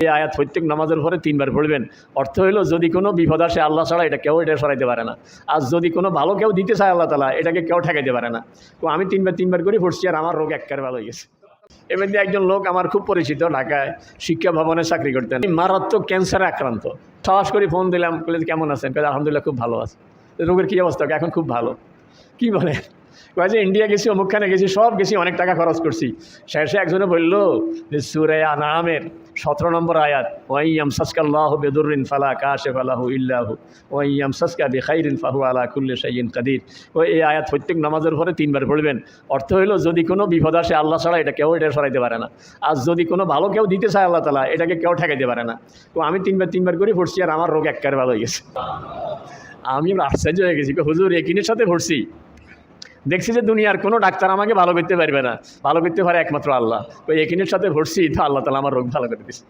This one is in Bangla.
এই আয়াত প্রত্যেক নামাজের পরে 3 বার পড়বেন। অর্থ হলো যদি কোনো বিপদ আসে আল্লাহ ছাড়া এটা কেউ এটা সরাইতে পারে না। আর যদি কোনো ভালো কেউ দিতে চায় আল্লাহ তাআলা এটাকে কেউ ঠেকাইতে পারে না। তো আমি 3 বার করে পড়ছি আর আমার রোগ একেবারে ভালো হয়ে গেছে। এবার দিয়ে একজন লোক আমার খুব পরিচিত, ঢাকায় শিক্ষা ভবনে চাকরি করতেন, মারাত্মক ক্যান্সারে আক্রান্ত। সাহস করে ফোন দিলাম, বলে কেমন আছেন? আলহামদুলিল্লাহ খুব ভালো আছে। রোগের কী অবস্থা? এখন খুব ভালো। কি বলে? যে ইন্ডিয়া গেছি, অমুকখানে গেছি, সব গেছি, অনেক টাকা খরচ করছি। শেষে একজনে বলল যে সূরা আনআমের 17 নম্বর আয়াত, ওয়া ইয়ামসাসকাল্লাহু বিদুররিন ফালা কাশিফা লাহু ইল্লা হু ওয়া ইয়ামসাসকা বিখাইরিন ফাহুয়া আলা কুল্লি শাইইন কাদির। এই আয়াত প্রত্যেক নামাজের পরে 3 বার পড়বেন। অর্থ হলো যদি কোনো বিপদ আসে আল্লাহ ছাড়া এটা কেউ এটা সরাইতে পারে না। আর যদি কোনো ভালো কেউ দিতে চায় আল্লাহ তাআলা এটাকে কেউ ঠেকাইতে পারে না। তো আমি 3 বার করে পড়ছি আর আমার রোগ একেবারে ভালো হয়ে গেছে। আমি আশ্চর্য হয়ে গেছি, হুজুর একিনের সাথে পড়ছি, দেখছি যে দুনিয়ার কোনো ডাক্তার আমাকে ভালো করতে পারবে না, ভালো করতে পারে একমাত্র আল্লাহ। ওই একিনের সাথে ভরছি, তো আল্লাহ তাআলা আমার রোগ ভালো করে দিচ্ছে।